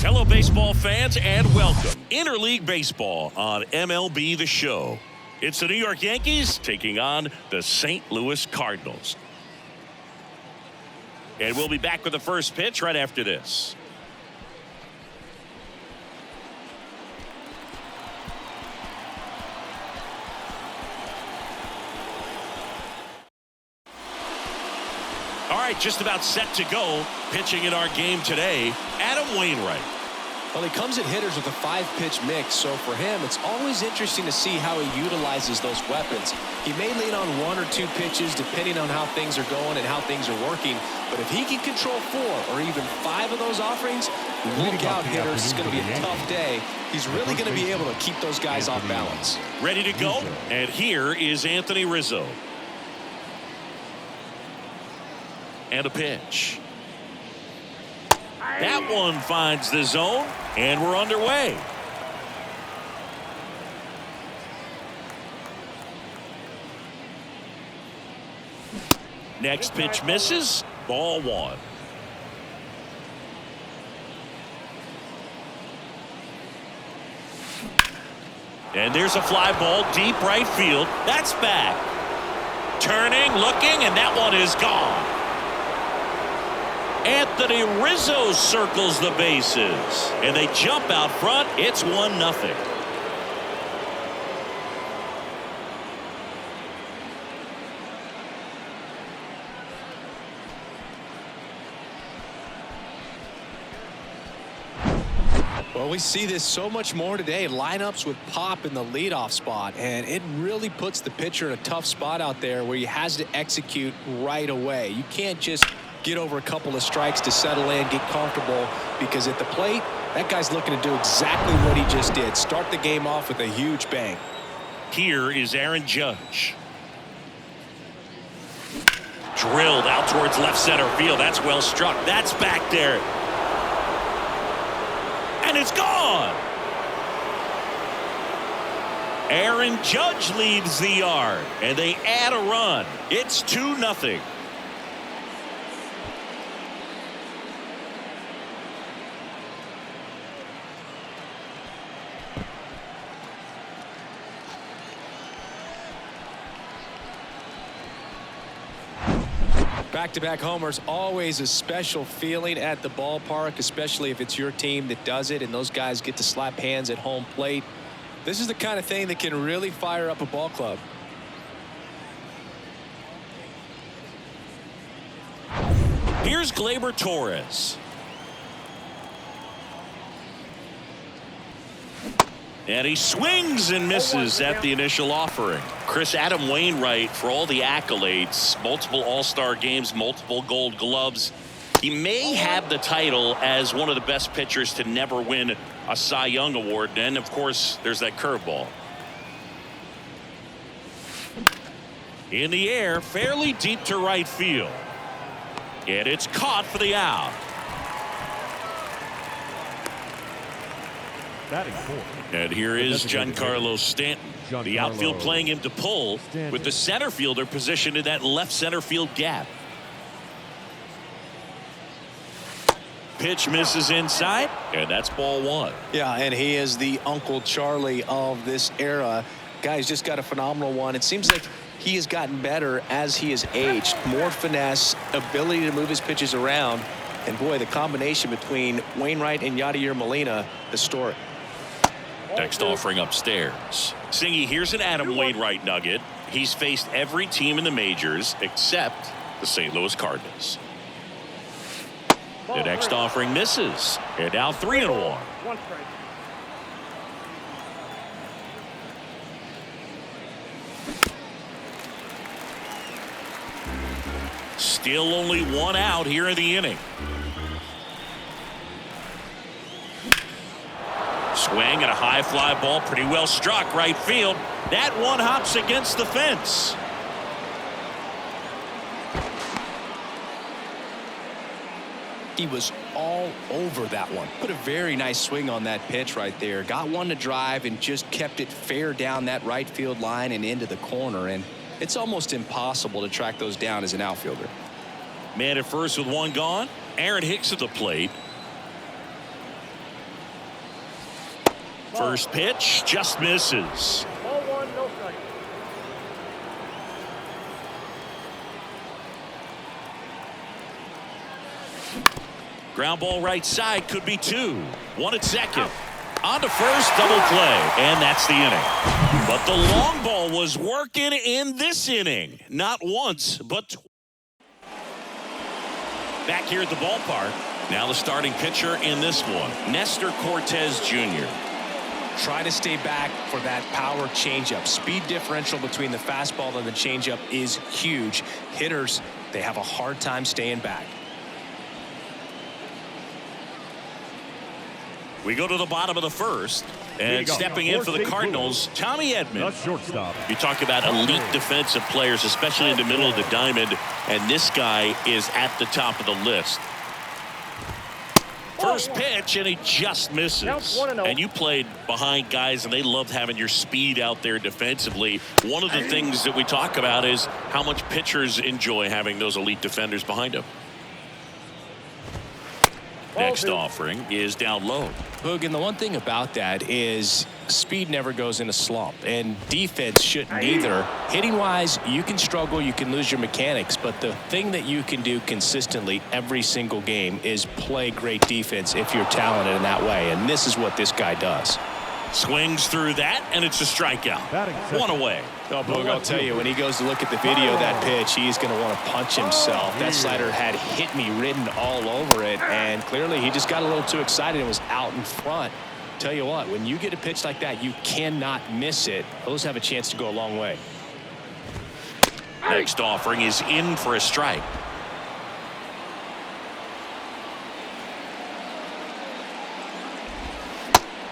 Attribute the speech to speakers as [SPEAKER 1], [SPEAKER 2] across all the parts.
[SPEAKER 1] Hello, baseball fans, and welcome. Interleague Baseball on MLB The Show. It's the New York Yankees taking on the St. Louis Cardinals. And we'll be back with the first pitch right after this. All right, just about set to go. Pitching in our game today, Adam Wainwright.
[SPEAKER 2] Well, he comes at hitters with a 5-pitch mix, so for him, it's always interesting to see how he utilizes those weapons. He may lean on 1 or 2 pitches depending on how things are going and how things are working, but if he can control 4 or even 5 of those offerings, look out, hitters. It's going to be a tough day. He's really going to be able to keep those guys off balance.
[SPEAKER 1] Ready to go? And here is Anthony Rizzo. And a pitch. That one finds the zone, and we're underway. Next pitch misses. Ball 1. And there's a fly ball deep right field. That's back. Turning, looking, and that one is gone. Anthony Rizzo circles the bases, and they jump out front. It's 1-0.
[SPEAKER 2] Well, we see this so much more today. Lineups with pop in the leadoff spot, and it really puts the pitcher in a tough spot out there where he has to execute right away. You can't just get over a couple of strikes to settle in, get comfortable, because at the plate, that guy's looking to do exactly what he just did. Start the game off with a huge bang.
[SPEAKER 1] Here is Aaron Judge. Drilled out towards left center field. That's well struck. That's back there. And it's gone. Aaron Judge leads the yard, and they add a run. It's 2-0.
[SPEAKER 2] Back-to-back homers, always a special feeling at the ballpark, especially if it's your team that does it and those guys get to slap hands at home plate. This is the kind of thing that can really fire up a ball club.
[SPEAKER 1] Here's Gleyber Torres. And he swings and misses at the initial offering. Adam Wainwright, for all the accolades, multiple All-Star games, multiple Gold Gloves, he may have the title as one of the best pitchers to never win a Cy Young award. And of course, there's that curveball. In the air, fairly deep to right field. And it's caught for the out. And here is Giancarlo Stanton. The outfield playing him to pull with the center fielder positioned in that left center field gap. Pitch misses inside, and that's ball 1.
[SPEAKER 2] Yeah, and he is the Uncle Charlie of this era. Guy's just got a phenomenal one. It seems like he has gotten better as he has aged. More finesse, ability to move his pitches around. And boy, the combination between Wainwright and Yadier Molina, historic.
[SPEAKER 1] Next offering upstairs. Singy, here's an Adam Wainwright nugget. He's faced every team in the majors except the St. Louis Cardinals. The next offering misses. And now 3-1. Still only 1 out here in the inning. Swing and a high fly ball, pretty well struck right field. That one hops against the fence.
[SPEAKER 2] He was all over that one. Put a very nice swing on that pitch right there. Got one to drive and just kept it fair down that right field line and into the corner. And it's almost impossible to track those down as an outfielder.
[SPEAKER 1] Man at first with 1 gone. Aaron Hicks at the plate. First pitch just misses.
[SPEAKER 3] Ball one, no strike.
[SPEAKER 1] Ground ball right side, could be 2. 1 at second. On to first, double play, and that's the inning. But the long ball was working in this inning. Not once, but twice. Back here at the ballpark. Now the starting pitcher in this one, Nestor Cortez Jr.
[SPEAKER 2] Try to stay back for that power changeup. Speed differential between the fastball and the changeup is huge. Hitters, they have a hard time staying back.
[SPEAKER 1] We go to the bottom of the first, and stepping in for the Cardinals, Tommy Edman.
[SPEAKER 3] Shortstop.
[SPEAKER 1] You talk about elite defensive players, especially in the middle of the diamond, and this guy is at the top of the list. First pitch, and he just misses. And you played behind guys, and they loved having your speed out there defensively. One of the things that we talk about is how much pitchers enjoy having those elite defenders behind them. Next offering is down low.
[SPEAKER 2] Boog, and the one thing about that is speed never goes in a slump, and defense shouldn't either. Hitting wise, you can struggle, you can lose your mechanics, but the thing that you can do consistently every single game is play great defense if you're talented in that way, and this is what this guy does.
[SPEAKER 1] Swings through that, and it's a strikeout. 1 away.
[SPEAKER 2] Oh, Boog, I'll tell you, when he goes to look at the video of that pitch, he's going to want to punch himself. That slider had hit me written all over it, and clearly he just got a little too excited and was out in front. Tell you what, when you get a pitch like that, you cannot miss it. Those have a chance to go a long way.
[SPEAKER 1] Next offering is in for a strike.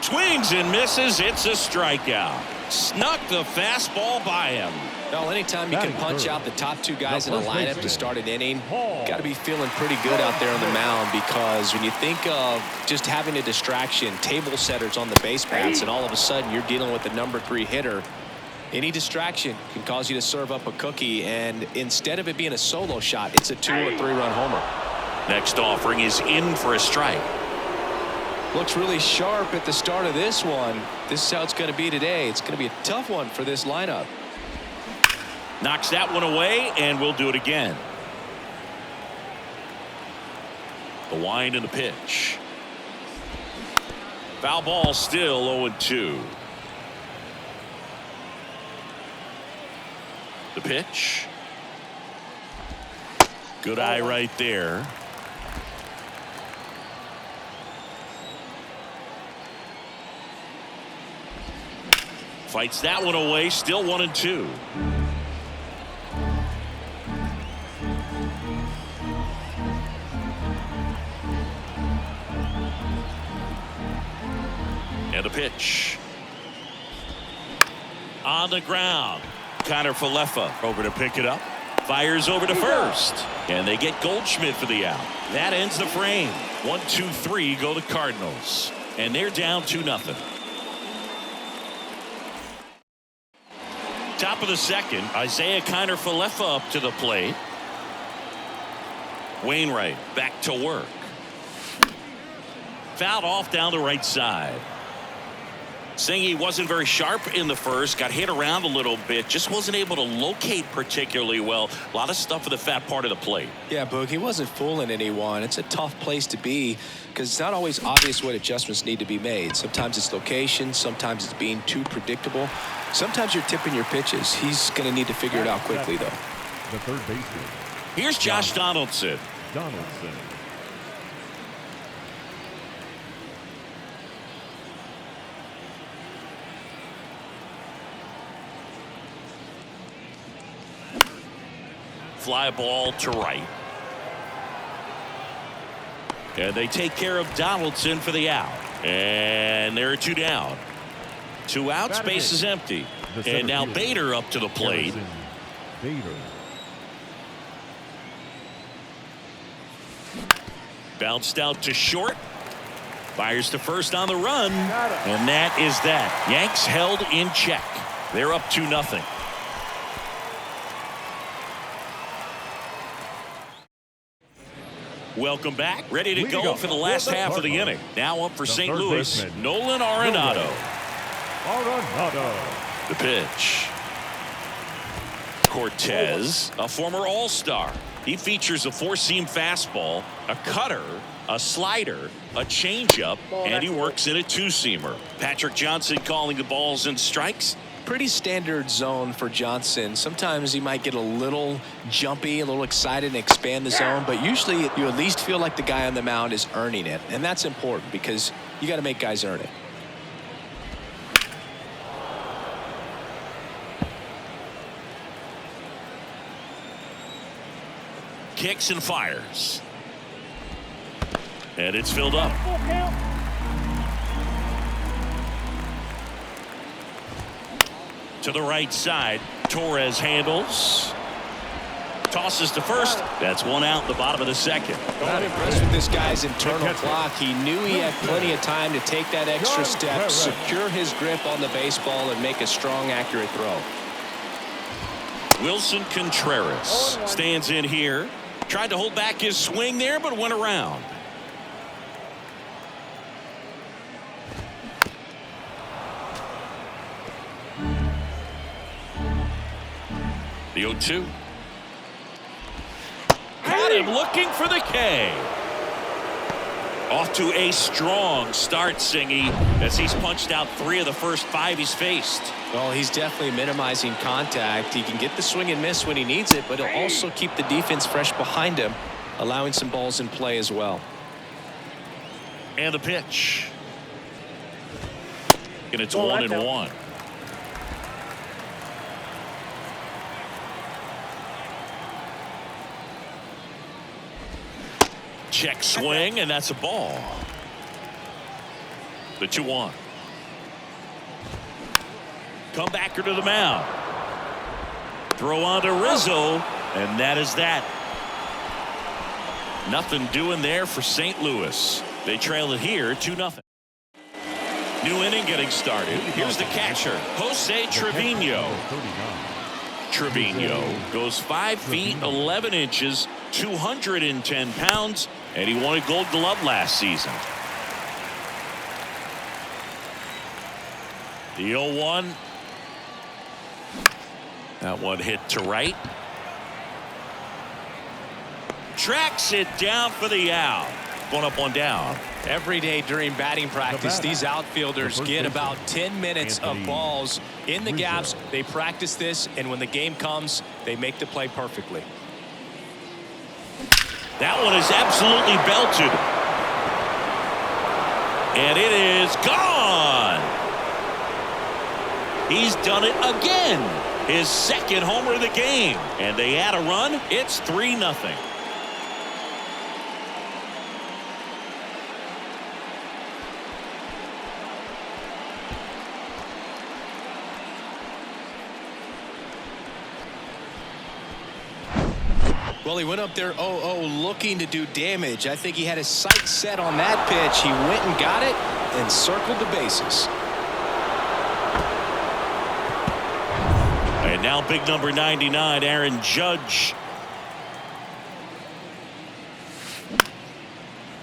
[SPEAKER 1] Swings and misses. It's a strikeout. Snuck the fastball by him.
[SPEAKER 2] Well, anytime you can punch out the top 2 guys in a lineup to start an inning, got to be feeling pretty good out there on the mound, because when you think of just having a distraction, table setters on the base paths, and all of a sudden you're dealing with the number 3 hitter, any distraction can cause you to serve up a cookie, and instead of it being a solo shot, it's a 2 or 3 run homer.
[SPEAKER 1] Next offering is in for a strike.
[SPEAKER 2] Looks really sharp at the start of this one. This is how it's going to be today. It's going to be a tough one for this lineup.
[SPEAKER 1] Knocks that one away, and we'll do it again. The wind and the pitch. Foul ball, still 0-2. The pitch. Good eye right there. Fights that one away, still 1-2. And a pitch. On the ground. Connor Falefa over to pick it up. Fires over to first. And they get Goldschmidt for the out. That ends the frame. 1-2-3 go the Cardinals. And they're down 2-0. Top of the second, Isaiah Kiner Falefa up to the plate. Wainwright back to work. Fouled off down the right side. Singy wasn't very sharp in the first, got hit around a little bit, just wasn't able to locate particularly well. A lot of stuff for the fat part of the plate.
[SPEAKER 2] Yeah, Boog, he wasn't fooling anyone. It's a tough place to be because it's not always obvious what adjustments need to be made. Sometimes it's location, sometimes it's being too predictable. Sometimes you're tipping your pitches. He's going to need to figure it out quickly, though.
[SPEAKER 3] The third baseman.
[SPEAKER 1] Here's Josh Donaldson. Fly ball to right. And they take care of Donaldson for the out. And there are 2 down. 2 outs, base is empty. And now Bader up to the plate. Bounced out to short. Fires to first on the run. And that is that. Yanks held in check. They're up 2-0. Welcome back. Ready to go for the last half of the inning. Now up for St. Louis, Nolan Arenado.
[SPEAKER 3] Arenado.
[SPEAKER 1] The pitch. Cortez, a former All-Star. He features a four-seam fastball, a cutter, a slider, a changeup, and he works in a two-seamer. Patrick Johnson calling the balls and strikes.
[SPEAKER 2] Pretty standard zone for Johnson. Sometimes he might get a little jumpy, a little excited and expand the zone, but usually you at least feel like the guy on the mound is earning it, and that's important because you got to make guys earn it.
[SPEAKER 1] Kicks and fires. And it's filled up. To the right side. Torres handles. Tosses to first. That's one out in the bottom of the second.
[SPEAKER 2] I'm impressed with this guy's internal clock. He knew he had plenty of time to take that extra step, secure his grip on the baseball, and make a strong, accurate throw.
[SPEAKER 1] Wilson Contreras stands in here. Tried to hold back his swing there, but went around. The 0-2. Got him looking for the K. Off to a strong start, Singy, as he's punched out 3 of the first 5 he's faced.
[SPEAKER 2] Well, he's definitely minimizing contact. He can get the swing and miss when he needs it, but he'll also keep the defense fresh behind him, allowing some balls in play as well.
[SPEAKER 1] And the pitch. And it's 1-1. Check swing, and that's a ball. The 2-1. Comebacker to the mound. Throw on to Rizzo, and that is that. Nothing doing there for St. Louis. They trail it here 2-0. New inning getting started. Here's the catcher, Jose Trevino. Trevino goes 5 feet 11 inches, 210 pounds, and he won a Gold Glove last season. The 0-1. That one hit to right. Tracks it down for the out. 1 up, 1 down.
[SPEAKER 2] Every day during batting practice, these outfielders get about 10 minutes of balls in the gaps. They practice this, and when the game comes, they make the play perfectly.
[SPEAKER 1] That one is absolutely belted. And it is gone. He's done it again. His second homer of the game. And they add a run. It's 3-0.
[SPEAKER 2] Well, he went up there 0-0 looking to do damage. I think he had his sights set on that pitch. He went and got it and circled the bases.
[SPEAKER 1] And now big number 99, Aaron Judge.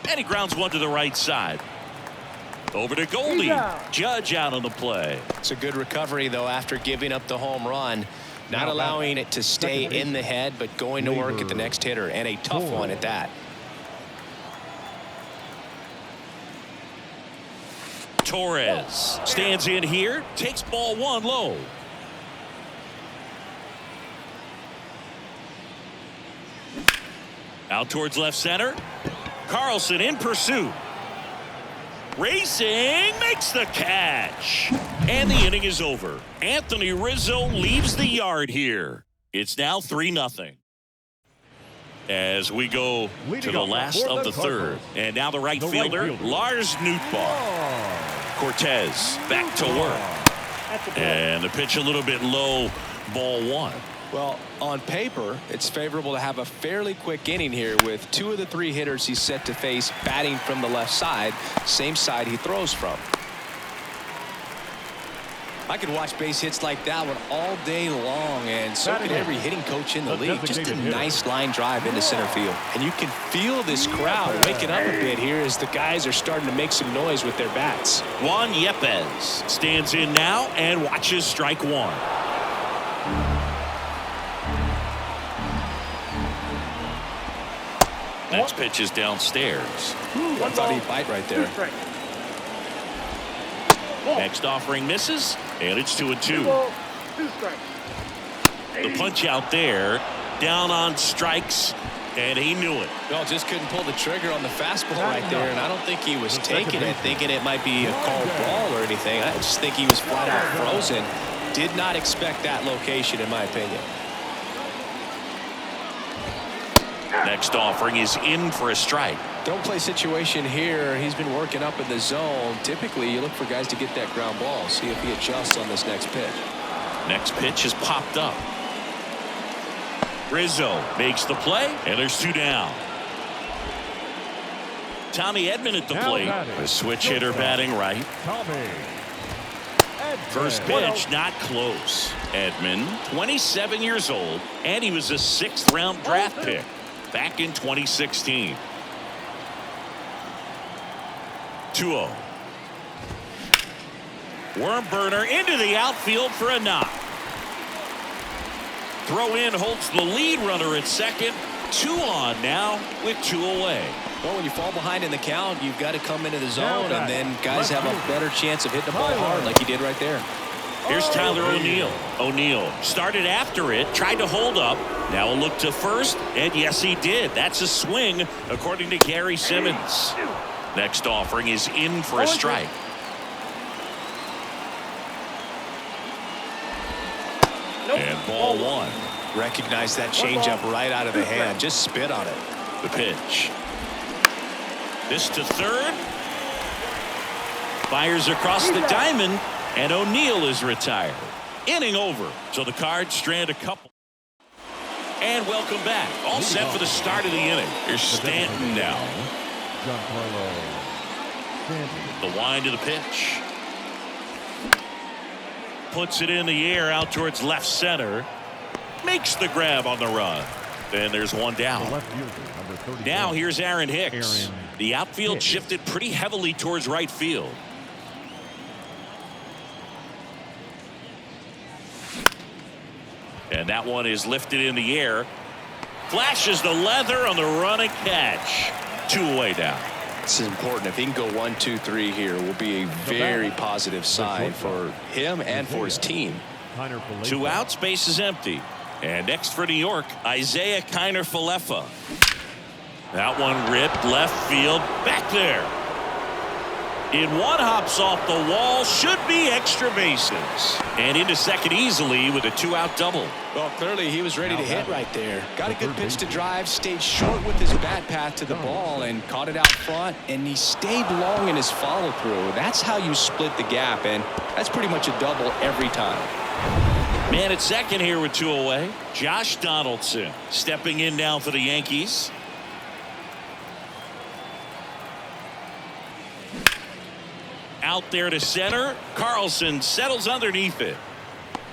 [SPEAKER 1] And he grounds one to the right side. Over to Goldie. Judge out on the play.
[SPEAKER 2] It's a good recovery, though, after giving up the home run. Not allowing it to stay in the head, but going to work at the next hitter, and a tough one at that.
[SPEAKER 1] Torres stands in here, takes ball 1 low. Out towards left center. Carlson in pursuit. Racing, makes the catch. And the inning is over. Anthony Rizzo leaves the yard here. It's now 3-0. As we go to the last of the third. And now the right fielder, Lars Nootbaar. Cortez back to work. And the pitch a little bit low, ball 1.
[SPEAKER 2] Well, on paper, it's favorable to have a fairly quick inning here with 2 of the 3 hitters he's set to face batting from the left side, same side he throws from. I could watch base hits like that one all day long, and so could every hitting coach in the league. Just a nice line drive into center field. And you can feel this crowd waking up a bit here as the guys are starting to make some noise with their bats.
[SPEAKER 1] Juan Yepes stands in now and watches strike one. Next pitch is downstairs.
[SPEAKER 2] I thought he'd bite right there.
[SPEAKER 1] Next offering misses, and it's 2-2. The punch out there, down on strikes, and he knew it.
[SPEAKER 2] Well, just couldn't pull the trigger on the fastball right there, and I don't think he was taking it, thinking it might be a called ball or anything. I just think he was flat out frozen. Did not expect that location, in my opinion.
[SPEAKER 1] Next offering is in for a strike.
[SPEAKER 2] Don't play situation here. He's been working up in the zone. Typically, you look for guys to get that ground ball. See if he adjusts on this next pitch.
[SPEAKER 1] Next pitch is popped up. Rizzo makes the play, and there's 2 down. Tommy Edman at the plate. A switch hitter batting right. First pitch not close. Edman, 27 years old, and he was a 6th round draft pick back in 2016. 2-0. Worm burner into the outfield for a knock. Throw in holds the lead runner at second. 2 on now with 2 away.
[SPEAKER 2] Well, when you fall behind in the count, you've got to come into the zone, and then guys have a better chance of hitting the ball hard like he did right there.
[SPEAKER 1] Here's Tyler O'Neill. O'Neill started after it, tried to hold up. Now a look to first, and yes, he did. That's a swing, according to Gary Simmons. Next offering is in for a strike. And ball 1.
[SPEAKER 2] Recognize that changeup right out of the hand. Just spit on it.
[SPEAKER 1] The pitch. This to third. Fires across the diamond, and O'Neill is retired. Inning over. So the Cards strand a couple. And welcome back. All set for the start of the inning. Here's Stanton now. The wind of the pitch. Puts it in the air out towards left center. Makes the grab on the run. Then there's 1 down. Now here's Aaron Hicks. The outfield shifted pretty heavily towards right field. And that one is lifted in the air. Flashes the leather on the running catch. 2 away now.
[SPEAKER 2] This is important. If he can go 1, 2, 3 here, will be a very positive sign for him and for his team.
[SPEAKER 1] 2 outs, base is empty. And next for New York, Isaiah Kiner-Falefa. That one ripped left field, back there. In one, hops off the wall, should be extra bases. And into second easily with a 2-out double.
[SPEAKER 2] Well, clearly he was ready to hit right there. Got a good pitch to drive, stayed short with his bat path to the ball and caught it out front, and he stayed long in his follow through. That's how you split the gap, and that's pretty much a double every time.
[SPEAKER 1] Man at second here with 2 away. Josh Donaldson stepping in now for the Yankees. Out there to center. Carlson settles underneath it.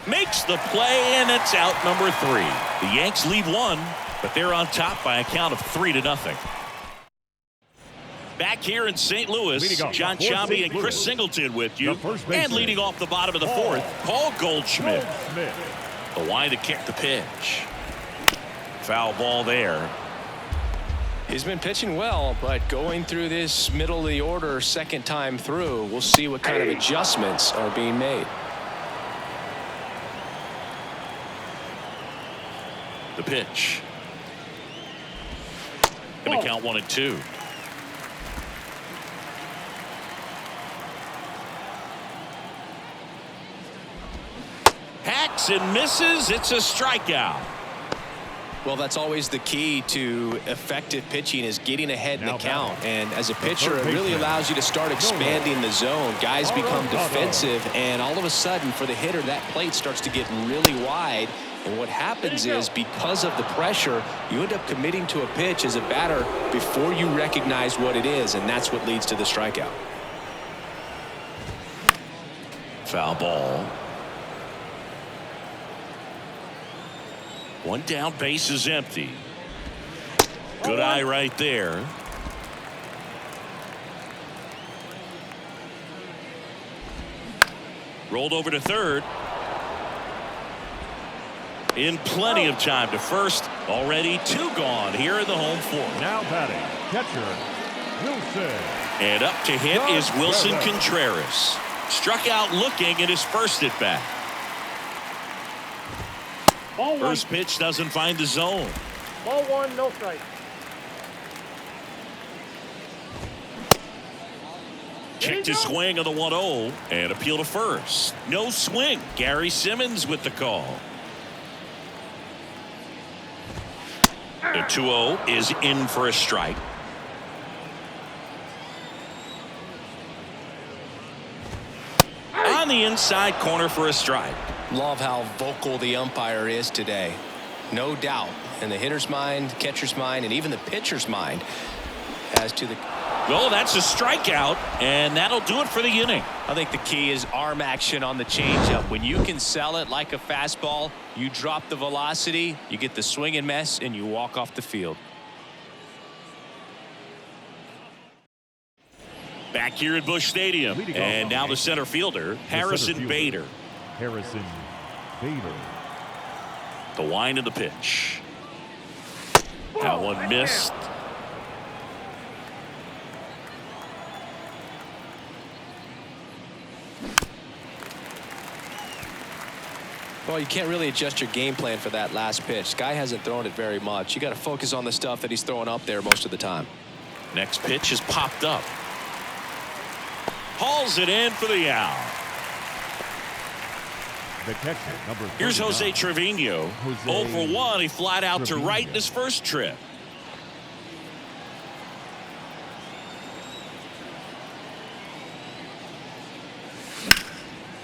[SPEAKER 1] Makes the play, and it's out number 3. The Yanks leave 1, but they're on top by a count of 3-0. Back here in St. Louis, John Sciambi and Chris Singleton with you. And leading off the bottom of the 4th, Paul Goldschmidt. The wind to kick the pitch. Foul ball there.
[SPEAKER 2] He's been pitching well, but going through this middle of the order second time through, we'll see what kind of adjustments are being made.
[SPEAKER 1] The pitch. Going to count 1 and 2. Hacks and misses. It's a strikeout.
[SPEAKER 2] Well, that's always the key to effective pitching, is getting ahead in the count. And as a pitcher, it really allows you to start expanding the zone. Guys become defensive, and all of a sudden, for the hitter, that plate starts to get really wide. And what happens is, because of the pressure, you end up committing to a pitch as a batter before you recognize what it is, and that's what leads to the strikeout.
[SPEAKER 1] Foul ball. One down, base is empty. Good eye right there. Rolled over to third. In plenty of time to first. Already 2 gone here in the home fourth.
[SPEAKER 3] Now batting, catcher, Wilson.
[SPEAKER 1] And up to hit is Wilson Contreras. Struck out looking at his first at bat. First pitch doesn't find the zone.
[SPEAKER 3] Ball 1, no strike.
[SPEAKER 1] Kick to swing on the 1-0 and appeal to first. No swing. Gary Simmons with the call. The 2-0 is in for a strike. On the inside corner for a strike.
[SPEAKER 2] Love how vocal the umpire is today. No doubt in the hitter's mind, catcher's mind, and even the pitcher's mind as to the.
[SPEAKER 1] Oh, that's a strikeout, and that'll do it for the inning.
[SPEAKER 2] I think the key is arm action on the changeup. When you can sell it like a fastball, you drop the velocity, you get the swing and miss, and you walk off the field.
[SPEAKER 1] Back here at Busch Stadium, and now the center fielder, Harrison Bader.
[SPEAKER 3] Harrison Bader.
[SPEAKER 1] The wind of the pitch. That one missed.
[SPEAKER 2] Well, you can't really adjust your game plan for that last pitch. Guy hasn't thrown it very much. You got to focus on the stuff that he's throwing up there most of the time.
[SPEAKER 1] Next pitch is popped up. Hauls it in for the out.
[SPEAKER 3] The catcher, number 39.
[SPEAKER 1] Here's Jose Trevino. 0 for 1. He flied out to right in his first trip.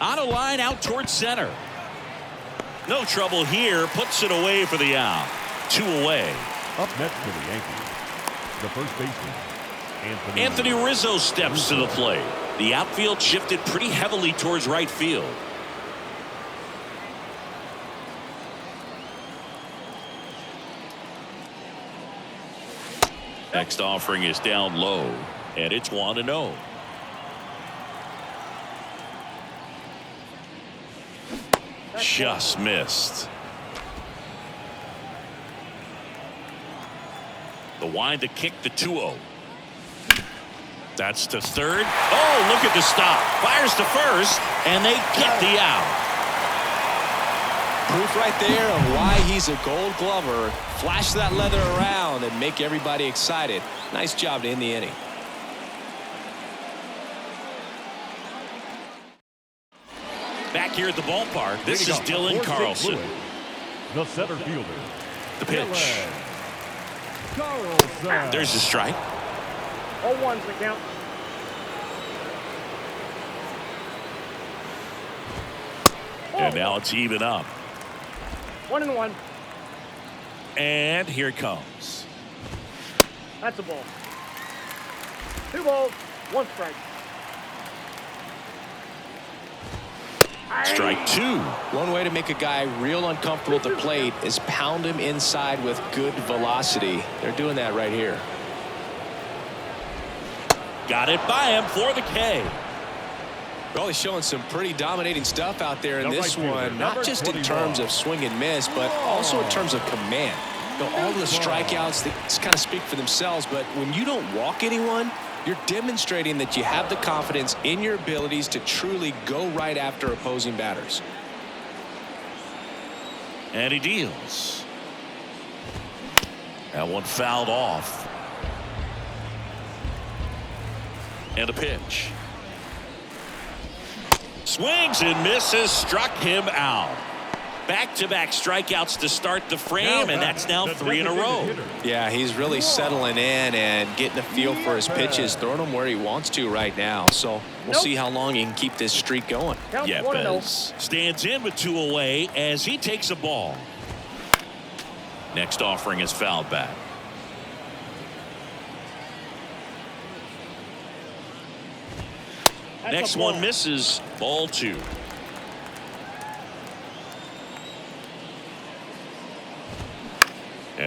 [SPEAKER 1] On a line out towards center. No trouble here. Puts it away for the out. 2 away.
[SPEAKER 3] Up next for the Yankees, the first baseman,
[SPEAKER 1] Anthony Rizzo steps to the plate. The outfield shifted pretty heavily towards right field. Next offering is down low, and it's 1-0. Just missed. The wind to kick the 2-0. That's to third. Oh, look at the stop. Fires to first, and they get the out.
[SPEAKER 2] Proof right there of why he's a Gold Glover. Flash that leather around and make everybody excited. Nice job to end the inning.
[SPEAKER 1] Back here at the ballpark, this is Dylan Carlson.
[SPEAKER 3] the center fielder.
[SPEAKER 1] The pitch.
[SPEAKER 3] Carlson.
[SPEAKER 1] There's the strike.
[SPEAKER 3] 0-1's the count.
[SPEAKER 1] And now it's even up.
[SPEAKER 3] 1-1.
[SPEAKER 1] And here it comes.
[SPEAKER 3] That's a ball. 2 balls, 1 strike.
[SPEAKER 1] Strike 2.
[SPEAKER 2] One way to make a guy real uncomfortable at the plate is pound him inside with good velocity. They're doing that right here.
[SPEAKER 1] Got it by him for the K.
[SPEAKER 2] Well, he's showing some pretty dominating stuff out there in this one, not just in terms of swing and miss, but also in terms of command. You know, all of the strikeouts, they just kind of speak for themselves, but when you don't walk anyone, you're demonstrating that you have the confidence in your abilities to truly go right after opposing batters.
[SPEAKER 1] And he deals. That one fouled off. And a pitch. Swings and misses, struck him out. Back-to-back strikeouts to start the frame, and that's now 3 in a row.
[SPEAKER 2] Yeah, he's really settling in and getting a feel for his pitches, throwing them where he wants to right now. So we'll see how long he can keep this streak going.
[SPEAKER 1] Yepes stands in with 2 away as he takes a ball. Next offering is fouled back. Next one misses. Ball 2.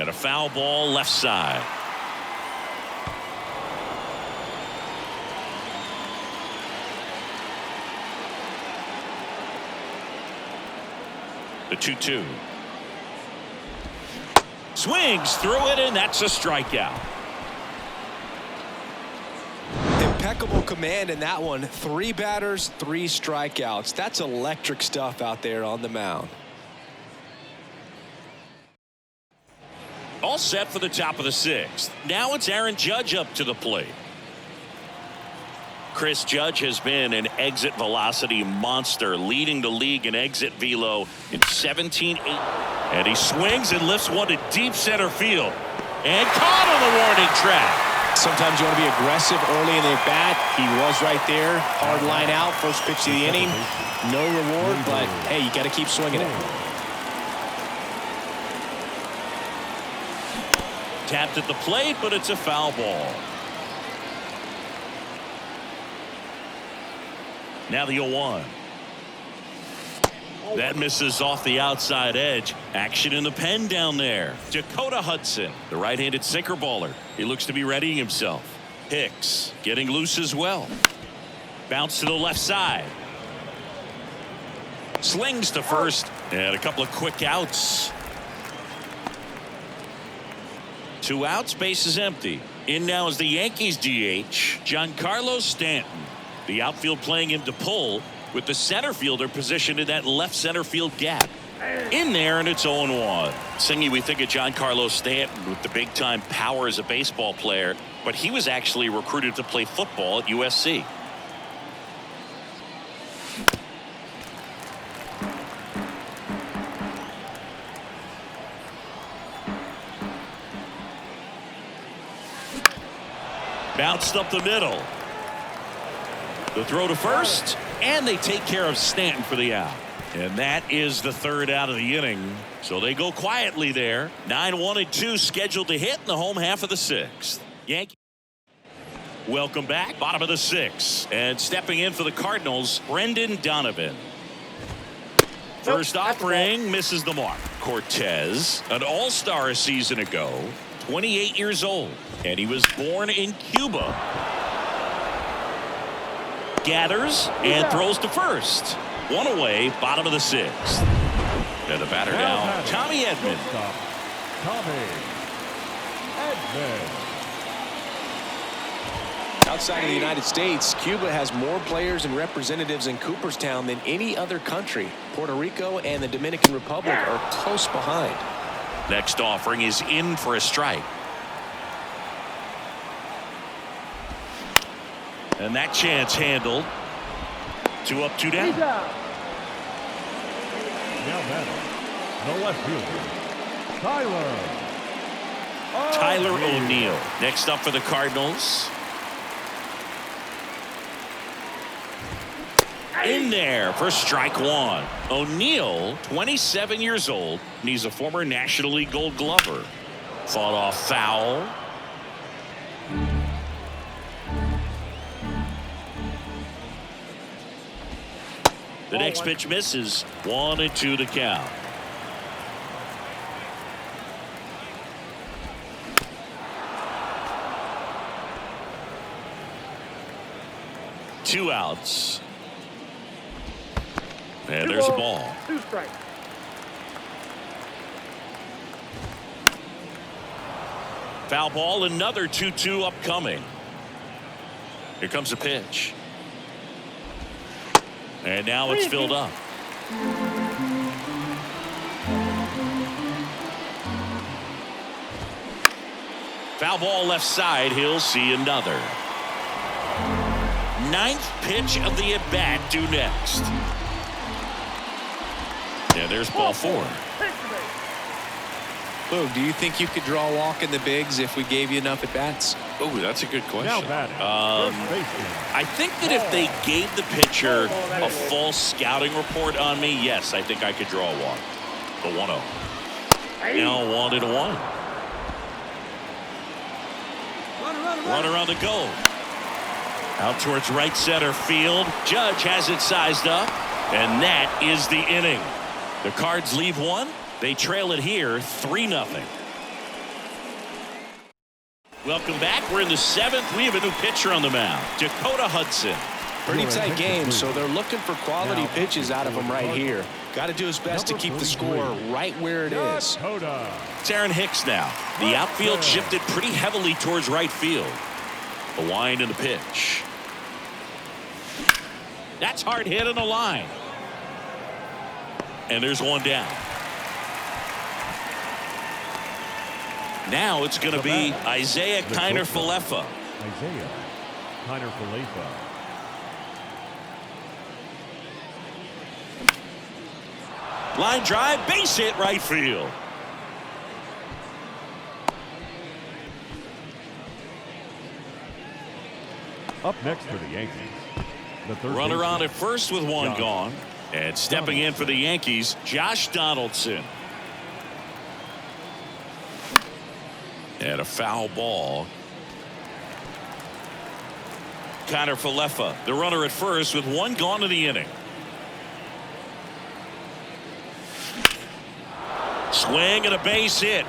[SPEAKER 1] And a foul ball left side. The 2-2. Swings through it, and that's a strikeout.
[SPEAKER 2] Impeccable command in that one. 3 batters, 3 strikeouts. That's electric stuff out there on the mound.
[SPEAKER 1] All set for the top of the 6th. Now it's Aaron Judge up to the plate. Chris Judge has been an exit velocity monster, leading the league in exit velo in 17-8. And he swings and lifts one to deep center field. And caught on the warning track.
[SPEAKER 2] Sometimes you want to be aggressive early in the at-bat. He was right there. Hard line out. First pitch of the inning. No reward, but, hey, you got to keep swinging it.
[SPEAKER 1] Tapped at the plate, but it's a foul ball. Now the 0-1. That misses off the outside edge. Action in the pen down there. Dakota Hudson, the right-handed sinker baller. He looks to be readying himself. Hicks getting loose as well. Bounce to the left side. Slings to first. And a couple of quick outs. 2 outs, base is empty. In now is the Yankees DH, Giancarlo Stanton. The outfield playing him to pull, with the center fielder positioned in that left center field gap. In there, and it's 0-1. Singy, we think of Giancarlo Stanton with the big-time power as a baseball player, but he was actually recruited to play football at USC. Bounced up the middle. The throw to first, and they take care of Stanton for the out. And that is the 3rd out of the inning. So they go quietly there. 9-1-2 scheduled to hit in the home half of the 6th. Yankees. Welcome back. Bottom of the 6th. And stepping in for the Cardinals, Brendan Donovan. First offering misses the mark. Cortez, an all-star a season ago, 28 years old. And he was born in Cuba. Gathers and throws to first. 1 away, bottom of the 6th. And the batter now, Tommy Edman.
[SPEAKER 3] Tommy Edman.
[SPEAKER 2] Outside of the United States, Cuba has more players and representatives in Cooperstown than any other country. Puerto Rico and the Dominican Republic are close behind.
[SPEAKER 1] Next offering is in for a strike. And that chance handled. 2 up, 2 down.
[SPEAKER 3] Now batting, the left fielder, Tyler
[SPEAKER 1] O'Neill. Next up for the Cardinals. In there for strike 1. O'Neill, 27 years old, and he's a former National League Gold Glover. Fought off foul. The next pitch misses. 1-2 to count. Two outs. And there's a ball.
[SPEAKER 4] 2 strikes.
[SPEAKER 1] Foul ball, another 2-2 upcoming. Here comes a pitch. And now it's filled up. Foul ball left side. He'll see another. 9th pitch of the at-bat due next. Yeah, there's ball 4.
[SPEAKER 2] Boog, do you think you could draw a walk in the bigs if we gave you enough at-bats?
[SPEAKER 1] Oh, that's a good question.
[SPEAKER 3] Now batting, first baseman.
[SPEAKER 1] I think that if they gave the pitcher a false scouting report on me, yes, I think I could draw a walk. The 1-0. Now 1-1. Runner on the go. Out towards right center field. Judge has it sized up. And that is the inning. The Cards leave one. They trail it here 3-0. Welcome back. We're in the 7th. We have a new pitcher on the mound, Dakota Hudson.
[SPEAKER 2] Pretty tight game, so they're looking for quality pitches out of him right here. Got to do his best to keep the score right where it is.
[SPEAKER 1] It's Aaron Hicks now. The outfield shifted pretty heavily towards right field. The wind and the pitch. That's hard hit on the line. And there's one down. Now it's going to be Isaiah Kiner-Falefa.
[SPEAKER 3] Isaiah Kiner-Falefa.
[SPEAKER 1] Line drive, base hit, right field.
[SPEAKER 3] Up next for the Yankees, the third
[SPEAKER 1] Runner
[SPEAKER 3] baseman,
[SPEAKER 1] on at first with one gone. And stepping in for the Yankees, Josh Donaldson. And a foul ball. Kiner-Falefa, the runner at first with one gone in the inning. Swing and a base hit.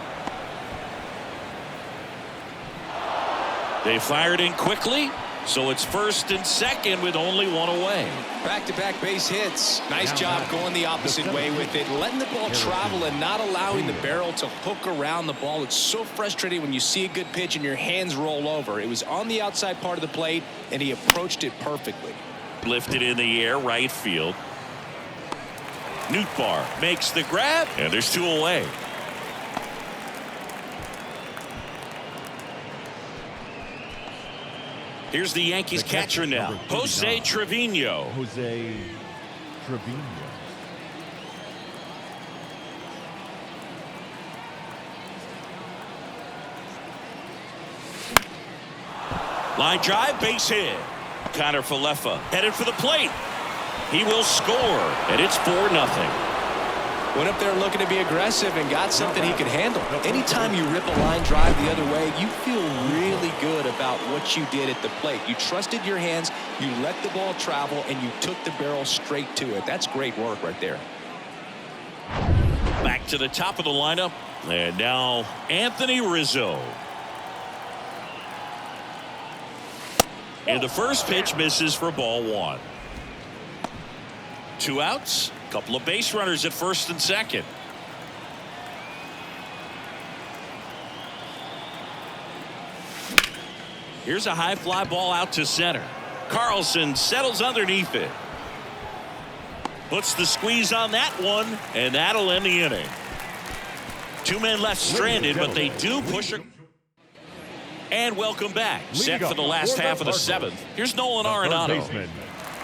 [SPEAKER 1] They fired in quickly, so it's first and second with only one away.
[SPEAKER 2] Back-to-back base hits. Nice job going the opposite way with it, letting the ball travel and not allowing the barrel to hook around the ball. It's so frustrating when you see a good pitch and your hands roll over. It was on the outside part of the plate, and he approached it perfectly.
[SPEAKER 1] Lifted in the air, right field. Nootbaar makes the grab, and there's two away. Here's the Yankees catcher now, Jose Trevino.
[SPEAKER 3] Jose Trevino.
[SPEAKER 1] Line drive, base hit. Kiner-Falefa headed for the plate. He will score, and it's 4-0.
[SPEAKER 2] Went up there looking to be aggressive and got something he could handle. Anytime you rip a line drive the other way, you feel really good about what you did at the plate. You trusted your hands, you let the ball travel, and you took the barrel straight to it. That's great work right there.
[SPEAKER 1] Back to the top of the lineup, and now Anthony Rizzo. And the first pitch misses for ball one. Two outs, a couple of base runners at first and second. Here's a high fly ball out to center. Carlson settles underneath it. Puts the squeeze on that one, and that'll end the inning. Two men left stranded, but they do push it. And welcome back. Set for the last half of the 7th. Here's Nolan Arenado.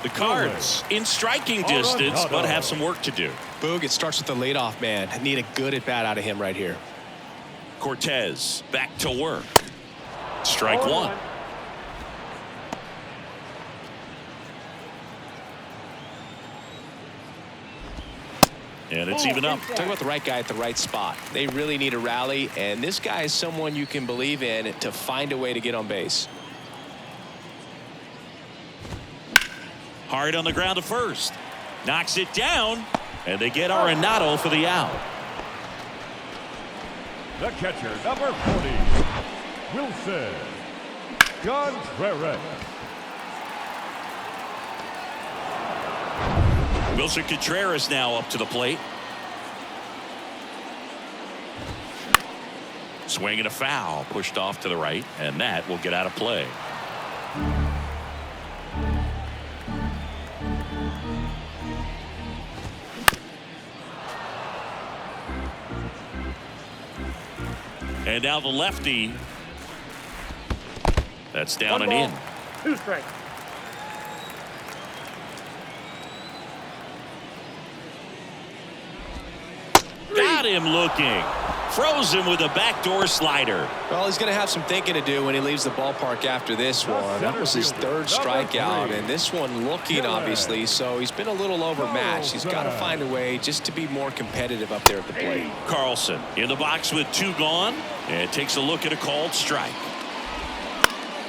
[SPEAKER 1] The Cards in striking distance, but have some work to do.
[SPEAKER 2] Boog, it starts with the leadoff man. I need a good at-bat out of him right here.
[SPEAKER 1] Cortez back to work. Strike one. And it's even up.
[SPEAKER 2] Talk about the right guy at the right spot. They really need a rally, and this guy is someone you can believe in to find a way to get on base.
[SPEAKER 1] Hard on the ground to first. Knocks it down, and they get Arenado for the out.
[SPEAKER 3] The catcher, number 40, Wilson Contreras.
[SPEAKER 1] Wilson Contreras now up to the plate. Swing and a foul, pushed off to the right, and that will get out of play. And now the lefty. That's down and in.
[SPEAKER 4] 2 strikes.
[SPEAKER 1] Got him looking. Froze him with a backdoor slider.
[SPEAKER 2] Well, he's going to have some thinking to do when he leaves the ballpark after this one. That was his 3rd strikeout, and this one looking, obviously, so he's been a little overmatched. He's got to find a way just to be more competitive up there at the plate.
[SPEAKER 1] Carlson in the box with 2 gone, and takes a look at a called strike.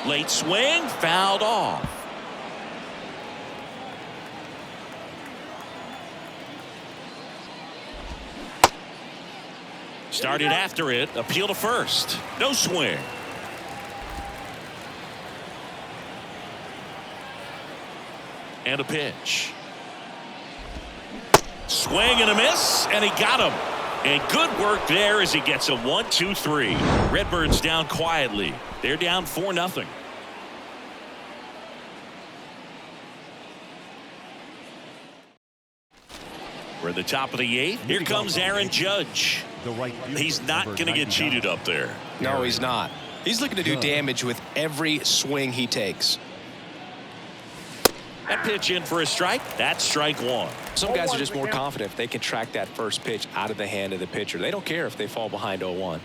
[SPEAKER 1] Late swing, fouled off. Started after it, appeal to first. No swing. And a pitch. Swing and a miss, and he got him. And good work there as he gets a 1-2-3. Redbirds down quietly. They're down 4-0. We're at the top of the 8th. Here comes Aaron Judge. He's not going to get cheated up there.
[SPEAKER 2] No, he's not. He's looking to do damage with every swing he takes.
[SPEAKER 1] That pitch in for a strike. That's strike 1.
[SPEAKER 2] Some guys are just more confident if they can track that first pitch out of the hand of the pitcher. They don't care if they fall behind 0-1.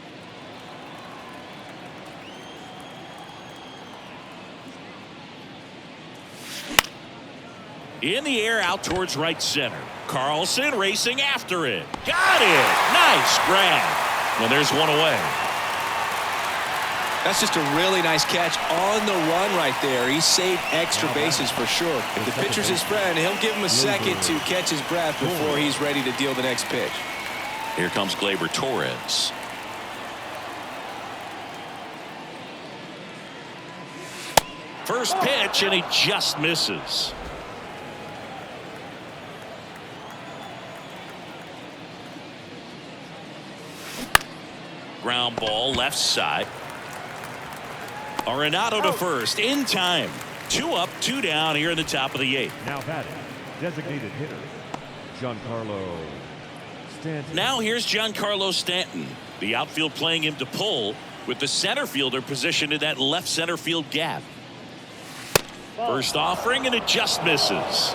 [SPEAKER 1] In the air out towards right center. Carlson racing after it. Got it. Nice grab. Well, there's one away.
[SPEAKER 2] That's just a really nice catch on the run right there. He saved extra bases for sure. If the pitcher's his friend, he'll give him a second to catch his breath before he's ready to deal the next pitch.
[SPEAKER 1] Here comes Gleyber Torres. First pitch, and he just misses. Ground ball left side. Arenado to first in time. 2 up, 2 down here in the top of the 8th.
[SPEAKER 3] Now batting, designated hitter, Giancarlo Stanton.
[SPEAKER 1] Now here's Giancarlo Stanton. The outfield playing him to pull with the center fielder positioned in that left center field gap. First offering, and it just misses.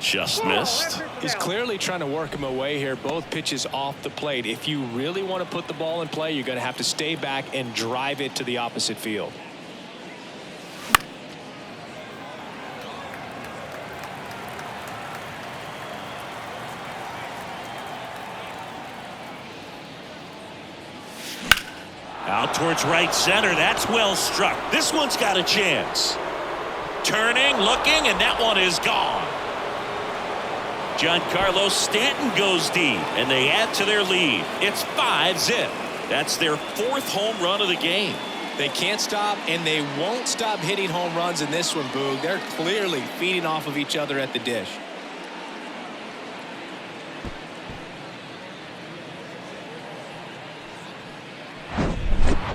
[SPEAKER 1] Just missed.
[SPEAKER 2] He's clearly trying to work him away here. Both pitches off the plate. If you really want to put the ball in play, you're going to have to stay back and drive it to the opposite field.
[SPEAKER 1] Out towards right center. That's well struck. This one's got a chance. Turning, looking, and that one is gone. Giancarlo Stanton goes deep, and they add to their lead. It's 5-zip. That's their 4th home run of the game.
[SPEAKER 2] They can't stop, and they won't stop hitting home runs in this one, Boog. They're clearly feeding off of each other at the dish.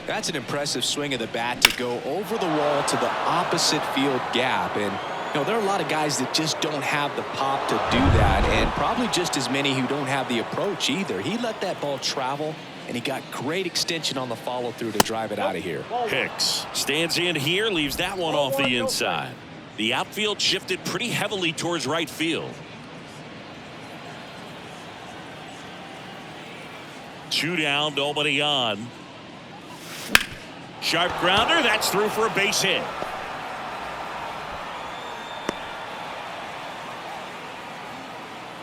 [SPEAKER 2] That's an impressive swing of the bat to go over the wall to the opposite field gap. And you know, there are a lot of guys that just don't have the pop to do that, and probably just as many who don't have the approach either. He let that ball travel, and he got great extension on the follow through to drive it out of here.
[SPEAKER 1] Hicks stands in here, leaves that one off the inside. The outfield shifted pretty heavily towards right field. 2 down, nobody on. Sharp grounder, that's through for a base hit.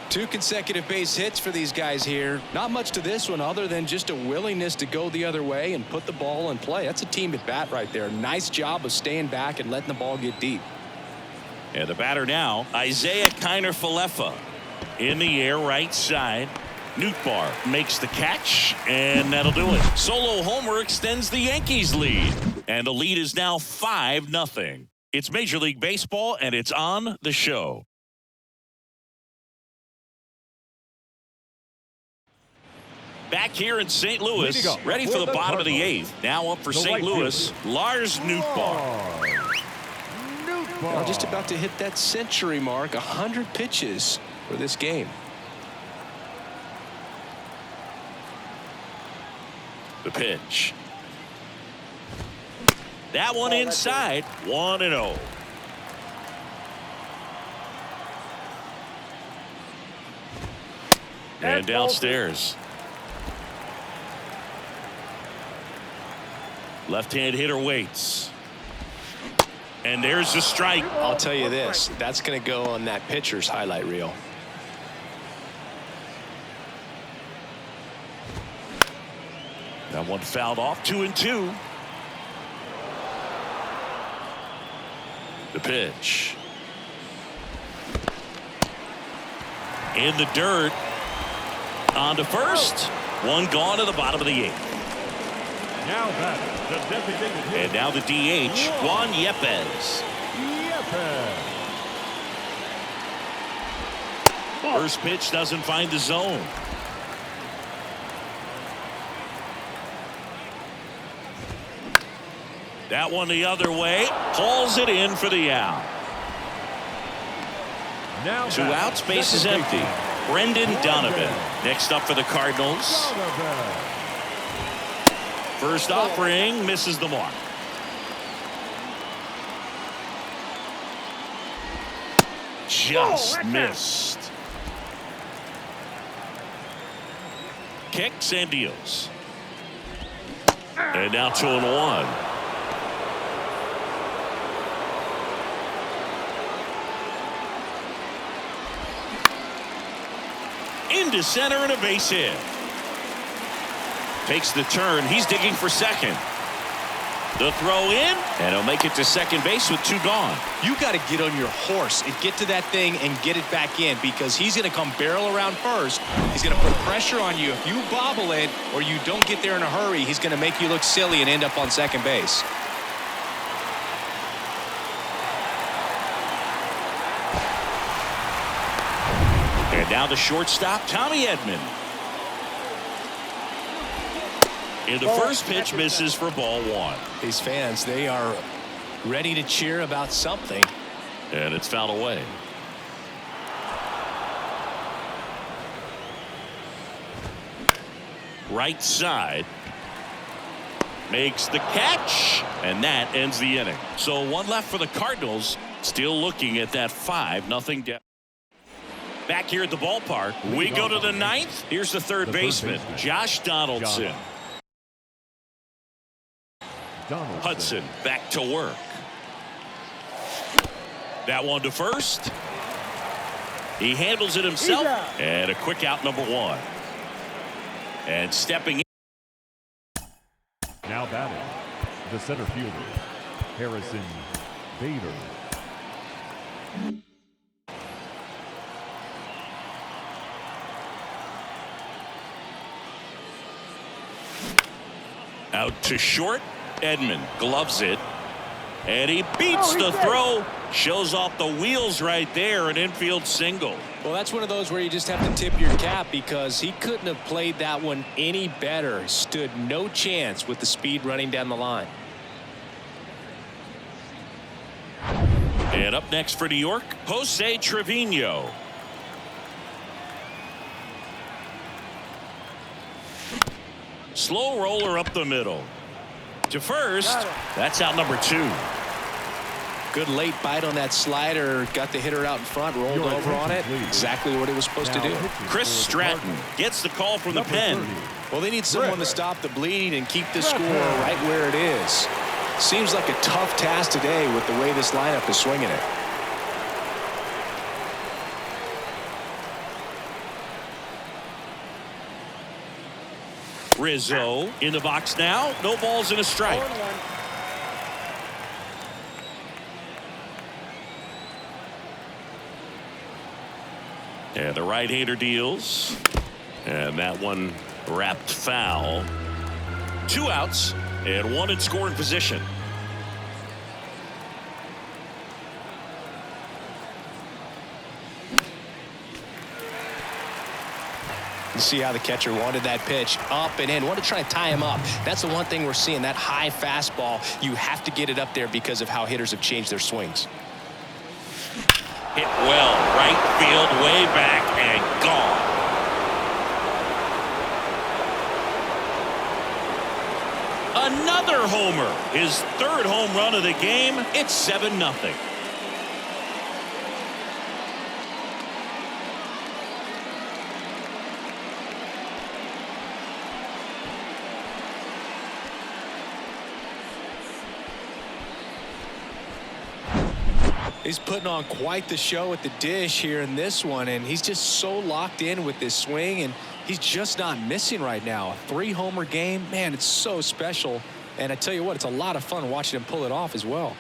[SPEAKER 2] Two consecutive base hits for these guys here. Not much to this one other than just a willingness to go the other way and put the ball in play. That's a team at bat right there. Nice job of staying back and letting the ball get deep.
[SPEAKER 1] And the batter now, Isaiah Kiner-Falefa. In the air, right side. Nootbaar makes the catch, and that'll do it. Solo homer extends the Yankees lead, and the lead is now 5-0. It's Major League Baseball, and it's on the show. Back here in St. Louis, ready for the bottom of the 8th. Now up for St. Louis, Lars Nootbaar.
[SPEAKER 2] Well, just about to hit that century mark, 100 pitches for this game.
[SPEAKER 1] The pitch. That one inside, 1-0. And downstairs. Left-hand hitter waits. And there's the strike.
[SPEAKER 2] I'll tell you this, that's going to go on that pitcher's highlight reel.
[SPEAKER 1] That one fouled off, 2-2. The pitch. In the dirt. On to first. One gone to the bottom of the 8th.
[SPEAKER 3] Now that the designated hitter.
[SPEAKER 1] And now the DH, Juan Yepez.
[SPEAKER 3] Yepez.
[SPEAKER 1] First pitch doesn't find the zone. That one the other way. Hauls it in for the out.
[SPEAKER 3] Now
[SPEAKER 1] 2 outs, base is empty. Brendan Donovan next up for the Cardinals. First offering misses the mark. Just missed. Kicks and deals. And now 2-1. Into center and a base hit. Takes the turn. He's digging for second. The throw in, and he'll make it to second base with 2 gone.
[SPEAKER 2] You got to get on your horse and get to that thing and get it back in, because he's going to come barrel around first. He's going to put pressure on you. If you bobble it or you don't get there in a hurry, he's going to make you look silly and end up on second base.
[SPEAKER 1] And now the shortstop, Tommy Edman. And the first pitch misses for ball 1.
[SPEAKER 2] These fans, they are ready to cheer about something.
[SPEAKER 1] And it's fouled away. Right side. Makes the catch. And that ends the inning. So 1 left for the Cardinals. Still looking at that 5-0 down. Back here at the ballpark, we go to the 9th. Here's the third baseman, Josh Donaldson. Hudson back to work. That one to first. He handles it himself. And a quick out, number 1. And stepping in.
[SPEAKER 3] Now batting, the center fielder, Harrison Bader.
[SPEAKER 1] Out to short. Edman gloves it. And he beats the throw. Shows off the wheels right there. An infield single.
[SPEAKER 2] Well, that's one of those where you just have to tip your cap, because he couldn't have played that one any better. Stood no chance with the speed running down the line.
[SPEAKER 1] And up next for New York, Jose Trevino. Slow roller up the middle. To first. That's out number 2.
[SPEAKER 2] Good late bite on that slider. Got the hitter out in front, rolled over on it. Exactly what it was supposed to do.
[SPEAKER 1] Chris Stratton gets the call from the pen.
[SPEAKER 2] Well, they need someone to stop the bleeding and keep the score right where it is. Seems like a tough task today with the way this lineup is swinging it.
[SPEAKER 1] Rizzo in the box now. No balls and a strike. And the right-hander deals. And that one wrapped foul. 2 outs and 1 in scoring position.
[SPEAKER 2] You see how the catcher wanted that pitch up and in. Want to try to tie him up. That's the one thing we're seeing, that high fastball. You have to get it up there because of how hitters have changed their swings.
[SPEAKER 1] Hit well, right field, way back, and gone. Another homer. His 3rd home run of the game. It's 7-0.
[SPEAKER 2] He's putting on quite the show at the dish here in this one, and he's just so locked in with this swing, and he's just not missing right now. A 3-homer game, man, it's so special. And I tell you what, it's a lot of fun watching him pull it off as well.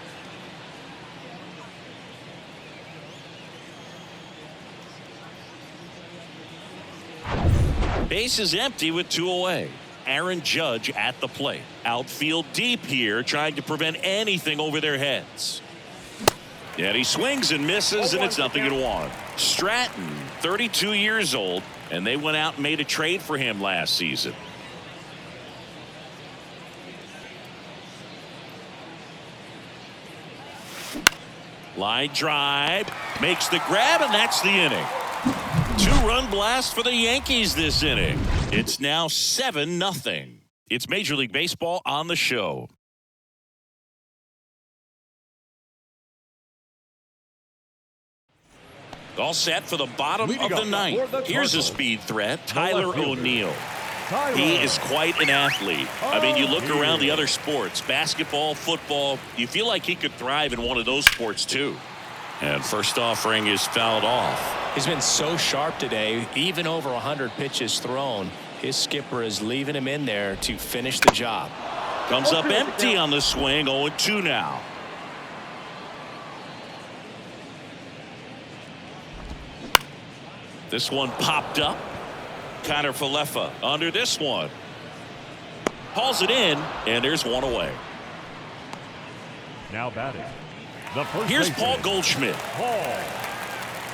[SPEAKER 1] Base is empty with 2 away. Aaron Judge at the plate. Outfield deep here, trying to prevent anything over their heads. And he swings and misses, and it's 0-1. Stratton, 32 years old, and they went out and made a trade for him last season. Line drive, makes the grab, and that's the inning. Two-run blast for the Yankees this inning. It's now 7-0. It's Major League Baseball on the show. All set for the bottom of the ninth. Here's a speed threat, Tyler O'Neill. He is quite an athlete. I mean, you look around the other sports, basketball, football, you feel like he could thrive in one of those sports too. And first offering is fouled off.
[SPEAKER 2] He's been so sharp today, even over 100 pitches thrown. His skipper is leaving him in there to finish the job.
[SPEAKER 1] Comes up empty on the swing, 0-2 now. This one popped up. Connor Falefa under this one. Hauls it in, and there's one away.
[SPEAKER 3] Now batting. The first
[SPEAKER 1] Here's
[SPEAKER 3] baseman,
[SPEAKER 1] Paul Goldschmidt.
[SPEAKER 3] Paul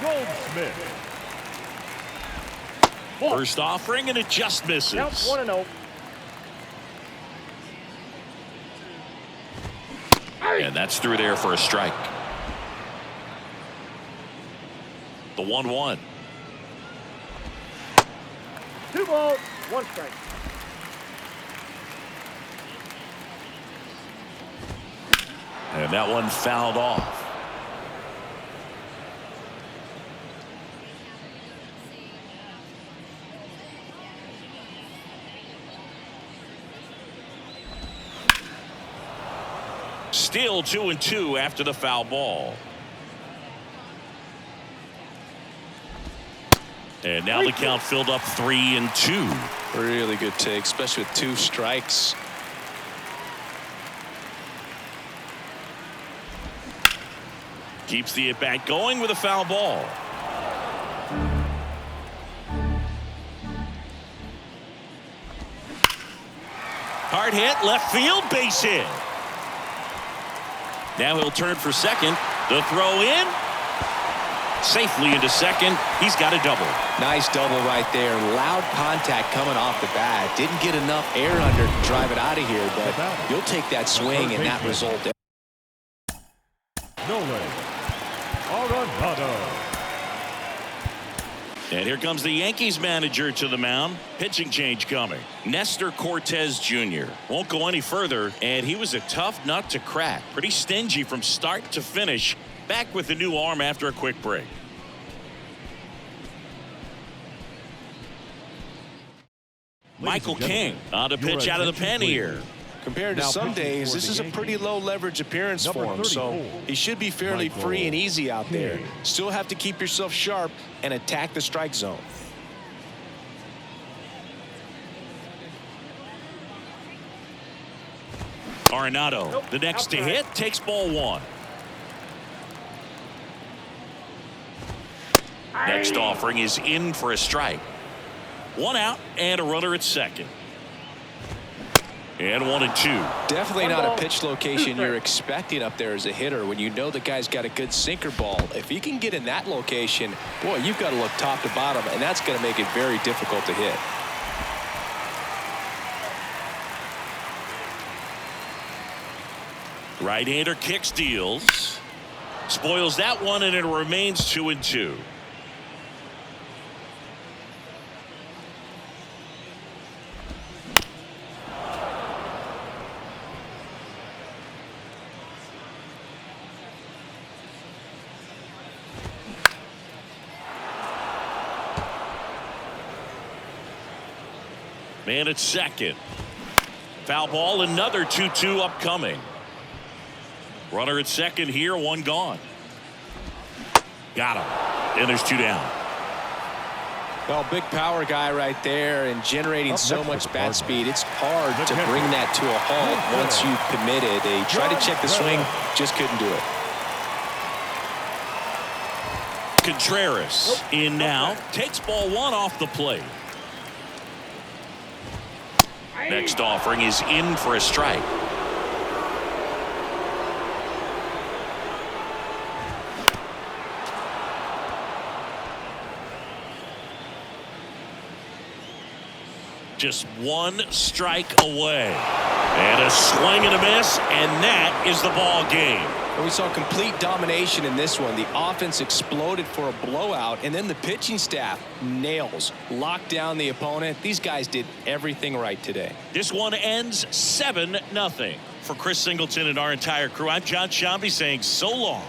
[SPEAKER 3] Goldschmidt.
[SPEAKER 1] First offering, and it just misses.
[SPEAKER 4] Counts 1-0.
[SPEAKER 1] And that's through there for a strike. The 1-1.
[SPEAKER 4] 2 balls, 1 strike.
[SPEAKER 1] And that one fouled off. Still 2-2 after the foul ball. And now the count filled up 3-2.
[SPEAKER 2] Really good take, especially with 2 strikes.
[SPEAKER 1] Keeps the at-bat going with a foul ball. Hard hit, left field, base hit. Now he'll turn for second. The throw in. Safely into second. He's got a double.
[SPEAKER 2] Nice double right there. Loud contact coming off the bat. Didn't get enough air under to drive it out of here, but you'll take that swing and that result.
[SPEAKER 3] Nolan Arenado.
[SPEAKER 1] And here comes the Yankees manager to the mound. Pitching change coming. Nestor Cortez Jr. won't go any further, and he was a tough nut to crack. Pretty stingy from start to finish. Back with the new arm after a quick break. Michael King on to pitch out of the pen here.
[SPEAKER 2] Compared to some days, this is a pretty low leverage appearance for him, so he should be fairly free and easy out there. Still have to keep yourself sharp and attack the strike zone.
[SPEAKER 1] Arenado, the next to hit, takes ball 1. Next offering is in for a strike. 1 out and a runner at second. And 1-2.
[SPEAKER 2] Definitely not a pitch location you're expecting up there as a hitter when you know the guy's got a good sinker ball. If he can get in that location, boy, you've got to look top to bottom, and that's going to make it very difficult to hit.
[SPEAKER 1] Right-hander kicks, deals. Spoils that one, and it remains 2-2. Man at second. Foul ball, another 2-2 upcoming. Runner at second here, 1 gone. Got him. And there's 2 down.
[SPEAKER 2] Well, big power guy right there and generating so much bat speed. It's hard to bring that to a halt once you've committed. They tried to check the swing, just couldn't do it.
[SPEAKER 1] Contreras in now. Takes ball 1 off the plate. Next offering is in for a strike. Just one strike away. And a swing and a miss, and that is the ball game.
[SPEAKER 2] And we saw complete domination in this one. The offense exploded for a blowout, and then the pitching staff nails, locked down the opponent. These guys did everything right today.
[SPEAKER 1] This one ends 7-0. For Chris Singleton and our entire crew, I'm John Shambi saying so long.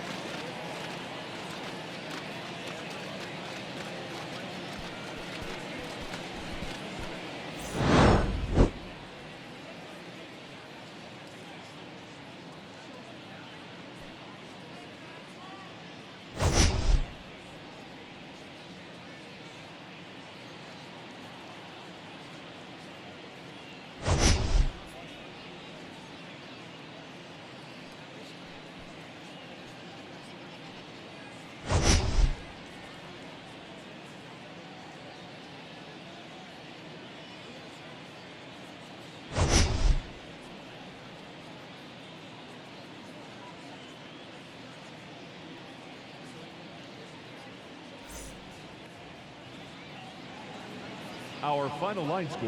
[SPEAKER 3] Our final line score.